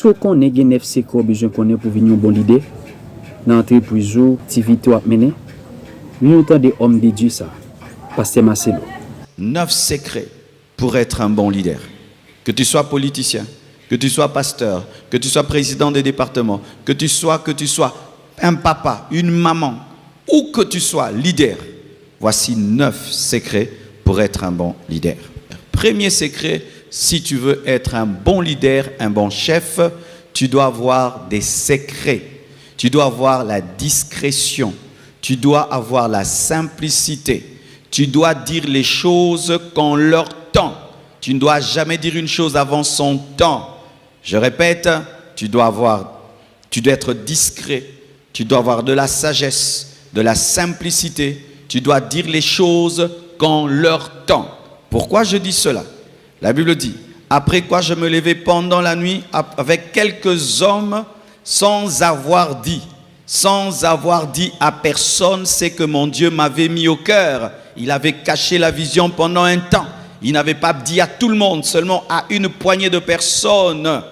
So qu'on ait gen FC ko besoin qu'on ait pour venir un bon leader dans l'entreprise ou activité à mener. Nous autant des hommes de Dieu ça. Pasteur Marcelo. 9 secrets pour être un bon leader. Que tu sois politicien, que tu sois pasteur, que tu sois président des départements, que tu sois un papa, une maman, ou que tu sois leader. Voici 9 secrets pour être un bon leader. Premier secret, si tu veux être un bon leader, un bon chef, tu dois avoir des secrets. Tu dois avoir la discrétion. Tu dois avoir la simplicité. Tu dois dire les choses quand leur temps. Tu ne dois jamais dire une chose avant son temps. Je répète, tu dois être discret. Tu dois avoir de la sagesse, de la simplicité. Tu dois dire les choses quand leur temps. Pourquoi je dis cela? La Bible dit, après quoi je me levai pendant la nuit avec quelques hommes sans avoir dit à personne ce que mon Dieu m'avait mis au cœur. Il avait caché la vision pendant un temps. Il n'avait pas dit à tout le monde, seulement à une poignée de personnes.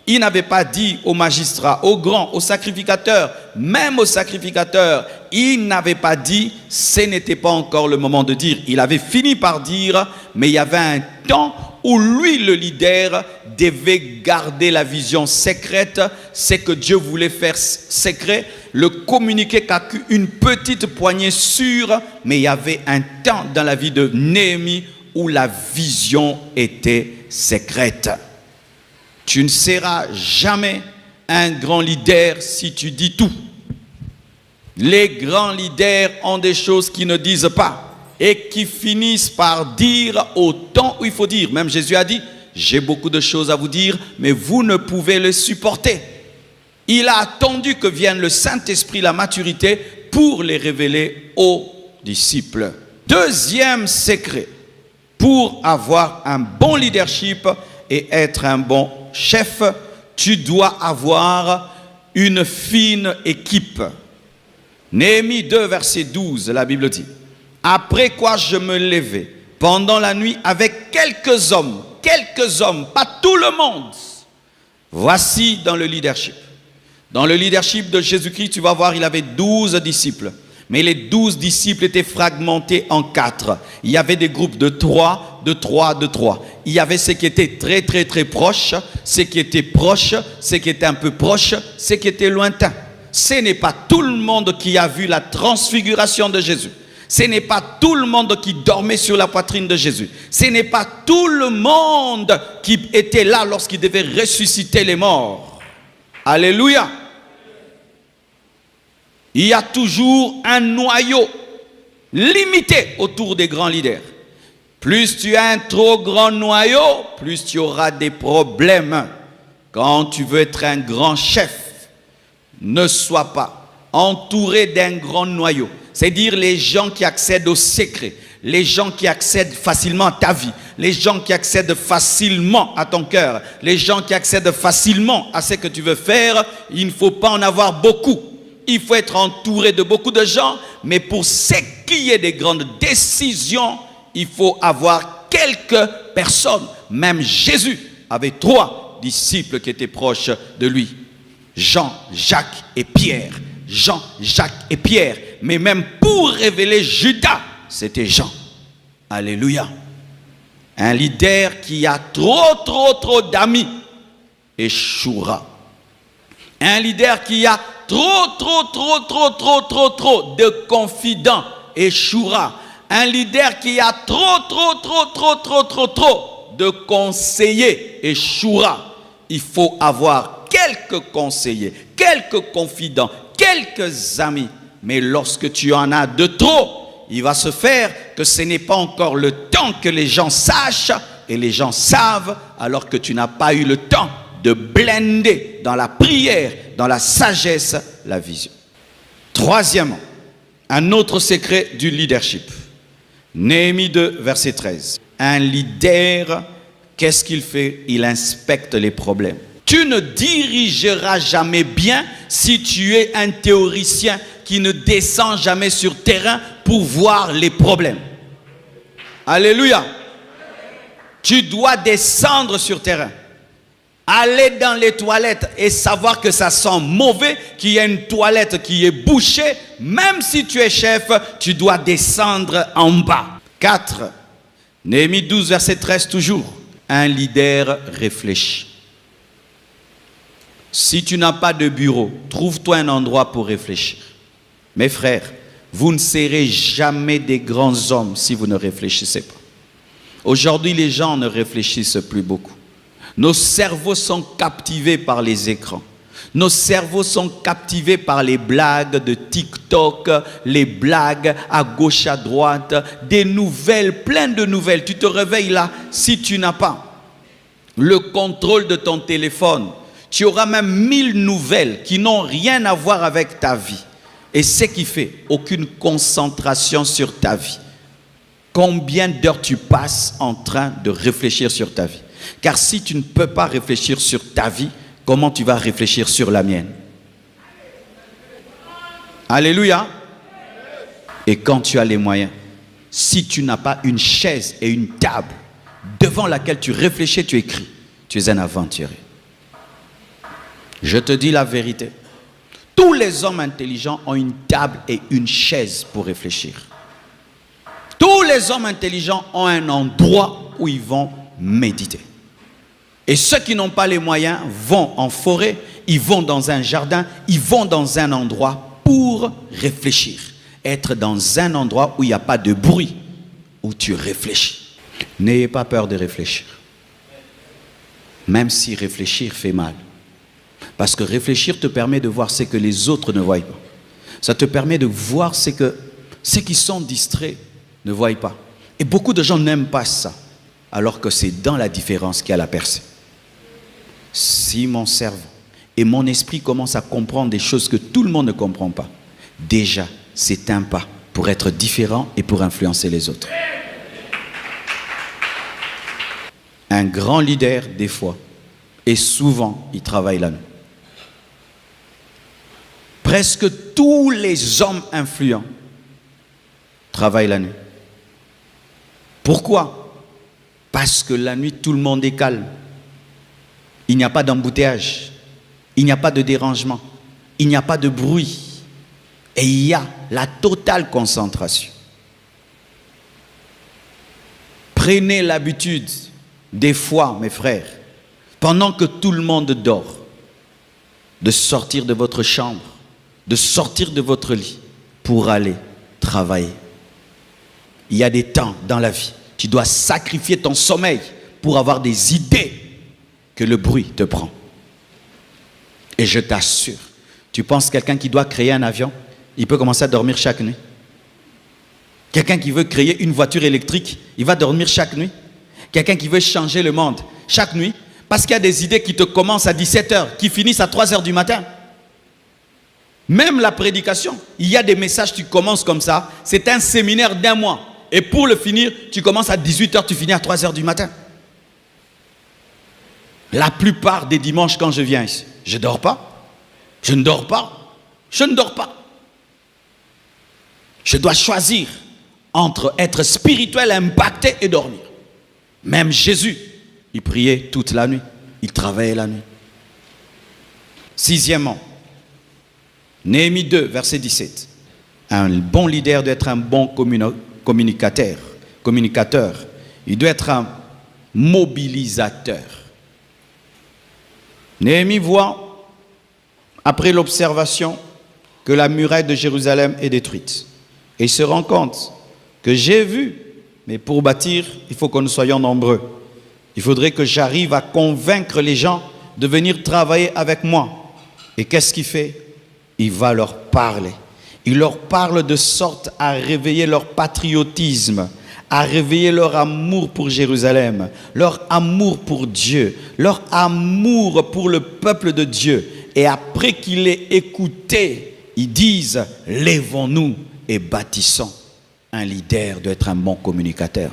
Il n'avait pas dit aux magistrats, aux grands, aux sacrificateurs, même aux sacrificateurs. Il n'avait pas dit, ce n'était pas encore le moment de dire. Il avait fini par dire, mais il y avait un temps où lui, le leader, devait garder la vision secrète, c'est que Dieu voulait faire secret, le communiquer qu'à une petite poignée sûre, mais il y avait un temps dans la vie de Néhémie où la vision était secrète. Tu ne seras jamais un grand leader si tu dis tout. Les grands leaders ont des choses qu'ils ne disent pas et qui finissent par dire au temps où il faut dire. Même Jésus a dit, j'ai beaucoup de choses à vous dire, mais vous ne pouvez les supporter. Il a attendu que vienne le Saint-Esprit, la maturité, pour les révéler aux disciples. Deuxième secret, pour avoir un bon leadership et être un bon chef, tu dois avoir une fine équipe. Néhémie 2, verset 12, la Bible dit, après quoi je me levai pendant la nuit avec quelques hommes, pas tout le monde. Voici dans le leadership. Dans le leadership de Jésus-Christ, tu vas voir, il avait 12 disciples. Mais les 12 disciples étaient fragmentés en 4. Il y avait des groupes de 3, de 3, de 3. Il y avait ceux qui étaient très, très, très proches, ceux qui étaient proches, ceux qui étaient un peu proches, ceux qui étaient lointains. Ce n'est pas tout le monde qui a vu la transfiguration de Jésus. Ce n'est pas tout le monde qui dormait sur la poitrine de Jésus. Ce n'est pas tout le monde qui était là lorsqu'il devait ressusciter les morts. Alléluia. Il y a toujours un noyau limité autour des grands leaders. Plus tu as un trop grand noyau, plus tu auras des problèmes. Quand tu veux être un grand chef, ne sois pas entouré d'un grand noyau. C'est-à-dire les gens qui accèdent au secret, les gens qui accèdent facilement à ta vie, les gens qui accèdent facilement à ton cœur, les gens qui accèdent facilement à ce que tu veux faire. Il ne faut pas en avoir beaucoup. Il faut être entouré de beaucoup de gens, mais pour ce qui est des grandes décisions, il faut avoir quelques personnes. Même Jésus avait 3 disciples qui étaient proches de lui. Jean, Jacques et Pierre. Jean, Jacques et Pierre. Mais même pour révéler Judas, c'était Jean. Alléluia. Un leader qui a trop d'amis échouera. Un leader qui a trop de confidents échouera. Un leader qui a trop de conseillers échouera. Il faut avoir quelques conseillers, quelques confidents, quelques amis. Mais lorsque tu en as de trop, il va se faire que ce n'est pas encore le temps que les gens sachent et les gens savent alors que tu n'as pas eu le temps de blender dans la prière, dans la sagesse, la vision. Troisièmement, un autre secret du leadership. Néhémie 2, verset 13. Un leader, qu'est-ce qu'il fait? Il inspecte les problèmes. Tu ne dirigeras jamais bien si tu es un théoricien qui ne descend jamais sur terrain pour voir les problèmes. Alléluia. Tu dois descendre sur terrain. Aller dans les toilettes et savoir que ça sent mauvais, qu'il y a une toilette qui est bouchée, même si tu es chef, tu dois descendre en bas. 4. Néhémie 12, verset 13 toujours. Un leader réfléchit. Si tu n'as pas de bureau, trouve-toi un endroit pour réfléchir. Mes frères, vous ne serez jamais des grands hommes si vous ne réfléchissez pas. Aujourd'hui, les gens ne réfléchissent plus beaucoup. Nos cerveaux sont captivés par les écrans. Nos cerveaux sont captivés par les blagues de TikTok, les blagues à gauche, à droite, des nouvelles, plein de nouvelles. Tu te réveilles là, si tu n'as pas le contrôle de ton téléphone, tu auras même 1000 nouvelles qui n'ont rien à voir avec ta vie. Et ce qui fait aucune concentration sur ta vie. Combien d'heures tu passes en train de réfléchir sur ta vie? Car si tu ne peux pas réfléchir sur ta vie, comment tu vas réfléchir sur la mienne? Alléluia. Et quand tu as les moyens, si tu n'as pas une chaise et une table devant laquelle tu réfléchis, tu écris, tu es un aventurier. Je te dis la vérité. Tous les hommes intelligents ont une table et une chaise pour réfléchir. Tous les hommes intelligents ont un endroit où ils vont méditer. Et ceux qui n'ont pas les moyens vont en forêt, ils vont dans un jardin, ils vont dans un endroit pour réfléchir. Être dans un endroit où il n'y a pas de bruit, où tu réfléchis. N'ayez pas peur de réfléchir. Même si réfléchir fait mal. Parce que réfléchir te permet de voir ce que les autres ne voient pas. Ça te permet de voir ce que ceux qui sont distraits ne voient pas. Et beaucoup de gens n'aiment pas ça. Alors que c'est dans la différence qu'il y a la percée. Si mon cerveau et mon esprit commencent à comprendre des choses que tout le monde ne comprend pas, déjà, c'est un pas pour être différent et pour influencer les autres. Un grand leader, des fois, et souvent, il travaille la nuit. Presque tous les hommes influents travaillent la nuit. Pourquoi? Parce que la nuit, tout le monde est calme. Il n'y a pas d'embouteillage. Il n'y a pas de dérangement. Il n'y a pas de bruit. Et il y a la totale concentration. Prenez l'habitude, des fois, mes frères, pendant que tout le monde dort, de sortir de votre chambre, de sortir de votre lit pour aller travailler. Il y a des temps dans la vie. Tu dois sacrifier ton sommeil pour avoir des idées que le bruit te prend. Et je t'assure, tu penses quelqu'un qui doit créer un avion, il peut commencer à dormir chaque nuit. Quelqu'un qui veut créer une voiture électrique, il va dormir chaque nuit. Quelqu'un qui veut changer le monde chaque nuit, parce qu'il y a des idées qui te commencent à 17h, qui finissent à 3h du matin. Même la prédication, il y a des messages, tu commences comme ça, c'est un séminaire d'1 mois. Et pour le finir, tu commences à 18h, tu finis à 3h du matin. La plupart des dimanches quand je viens ici, je ne dors pas. Je ne dors pas. Je ne dors pas. Je dois choisir entre être spirituel, impacté et dormir. Même Jésus, il priait toute la nuit. Il travaillait la nuit. 6e, Néhémie 2, verset 17. Un bon leader doit être un bon communicateur. Il doit être un mobilisateur. Néhémie voit, après l'observation, que la muraille de Jérusalem est détruite. Et il se rend compte que j'ai vu, mais pour bâtir, il faut que nous soyons nombreux. Il faudrait que j'arrive à convaincre les gens de venir travailler avec moi. Et qu'est-ce qu'il fait? Il va leur parler. Il leur parle de sorte à réveiller leur patriotisme, à réveiller leur amour pour Jérusalem, leur amour pour Dieu, leur amour pour le peuple de Dieu. Et après qu'il ait écouté, ils disent, lèvons-nous et bâtissons. Un leader doit être un bon communicateur.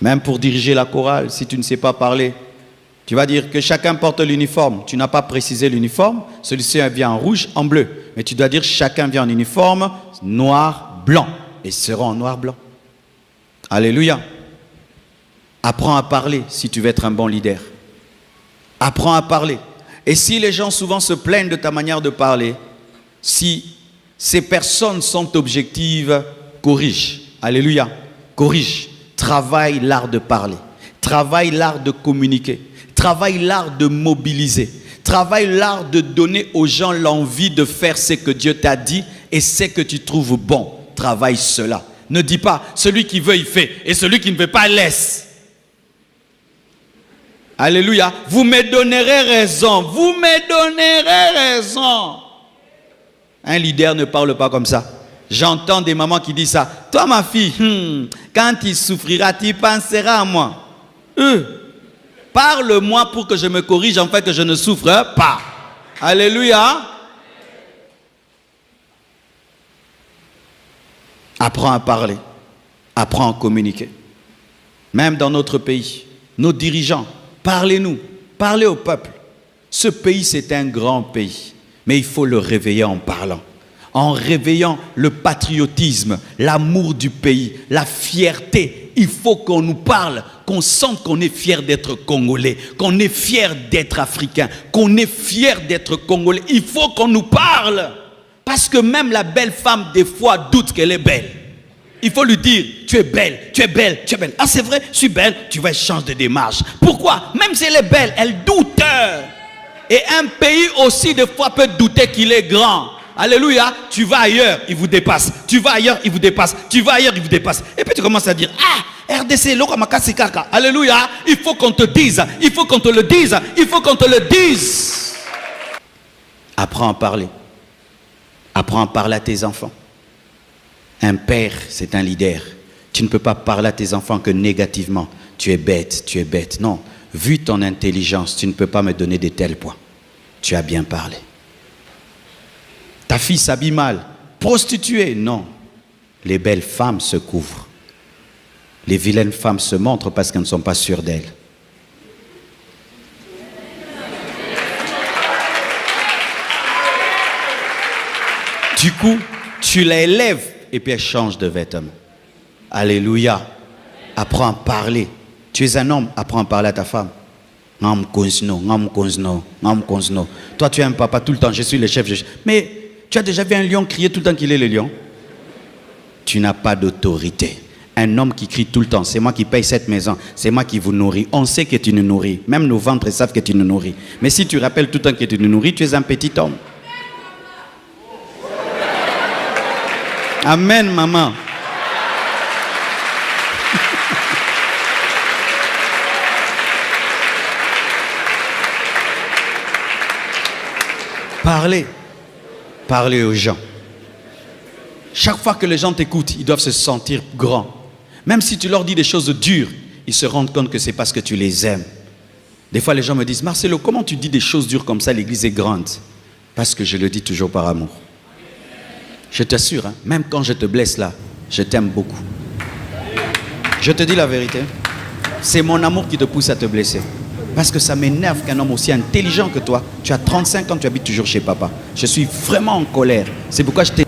Même pour diriger la chorale, si tu ne sais pas parler, tu vas dire que chacun porte l'uniforme. Tu n'as pas précisé l'uniforme, celui-ci vient en rouge, en bleu. Mais tu dois dire chacun vient en uniforme, noir, blanc. Et seront en noir, blanc. Alléluia. Apprends à parler si tu veux être un bon leader. Apprends à parler. Et si les gens souvent se plaignent de ta manière de parler, si ces personnes sont objectives, corrige. Alléluia. Corrige. Travaille l'art de parler. Travaille l'art de communiquer. Travaille l'art de mobiliser. Travaille l'art de donner aux gens l'envie de faire ce que Dieu t'a dit et ce que tu trouves bon. Travaille cela. Ne dis pas, celui qui veut, il fait. Et celui qui ne veut pas, laisse. Alléluia. Vous me donnerez raison. Vous me donnerez raison. Un leader ne parle pas comme ça. J'entends des mamans qui disent ça. Toi, ma fille, quand tu souffriras, tu penseras à moi. Parle-moi pour que je me corrige, en fait, que je ne souffre pas. Alléluia. Apprends à parler. Apprends à communiquer. Même dans notre pays, nos dirigeants, parlez-nous. Parlez au peuple. Ce pays, c'est un grand pays. Mais il faut le réveiller en parlant. En réveillant le patriotisme, l'amour du pays, la fierté. Il faut qu'on nous parle, qu'on sente qu'on est fier d'être Congolais, qu'on est fier d'être Africain, qu'on est fier d'être Congolais. Il faut qu'on nous parle. Parce que même la belle femme, des fois, doute qu'elle est belle. Il faut lui dire, tu es belle, tu es belle, tu es belle. Ah, c'est vrai, je suis belle, tu vas changer de démarche. Pourquoi? Même si elle est belle, elle doute. Et un pays aussi, des fois, peut douter qu'il est grand. Alléluia, tu vas ailleurs, il vous dépasse. Tu vas ailleurs, il vous dépasse. Tu vas ailleurs, il vous dépasse. Et puis tu commences à dire, ah, RDC, Lokamakasi-Kaka. Alléluia, il faut qu'on te dise, il faut qu'on te le dise, il faut qu'on te le dise. Apprends à parler. Apprends à parler à tes enfants. Un père, c'est un leader. Tu ne peux pas parler à tes enfants que négativement. Tu es bête, tu es bête. Non, vu ton intelligence, tu ne peux pas me donner de tels points. Tu as bien parlé. Ta fille s'habille mal. Prostituée, non. Les belles femmes se couvrent. Les vilaines femmes se montrent parce qu'elles ne sont pas sûres d'elles. Du coup, tu la élèves et puis elle change de vêtements. Alléluia. Apprends à parler. Tu es un homme, apprends à parler à ta femme. Toi, tu es un papa tout le temps, je suis le chef. Mais tu as déjà vu un lion crier tout le temps qu'il est le lion? Tu n'as pas d'autorité. Un homme qui crie tout le temps, c'est moi qui paye cette maison, c'est moi qui vous nourris. On sait que tu nous nourris. Même nos ventres savent que tu nous nourris. Mais si tu rappelles tout le temps que tu nous nourris, tu es un petit homme. Amen, maman. Parlez. Parlez aux gens. Chaque fois que les gens t'écoutent, ils doivent se sentir grands. Même si tu leur dis des choses dures, ils se rendent compte que c'est parce que tu les aimes. Des fois, les gens me disent, Marcelo, comment tu dis des choses dures comme ça, l'église est grande? Parce que je le dis toujours par amour. Je t'assure, même quand je te blesse là, je t'aime beaucoup. Je te dis la vérité. C'est mon amour qui te pousse à te blesser. Parce que ça m'énerve qu'un homme aussi intelligent que toi, tu as 35 ans, tu habites toujours chez papa. Je suis vraiment en colère. C'est pourquoi je t'ai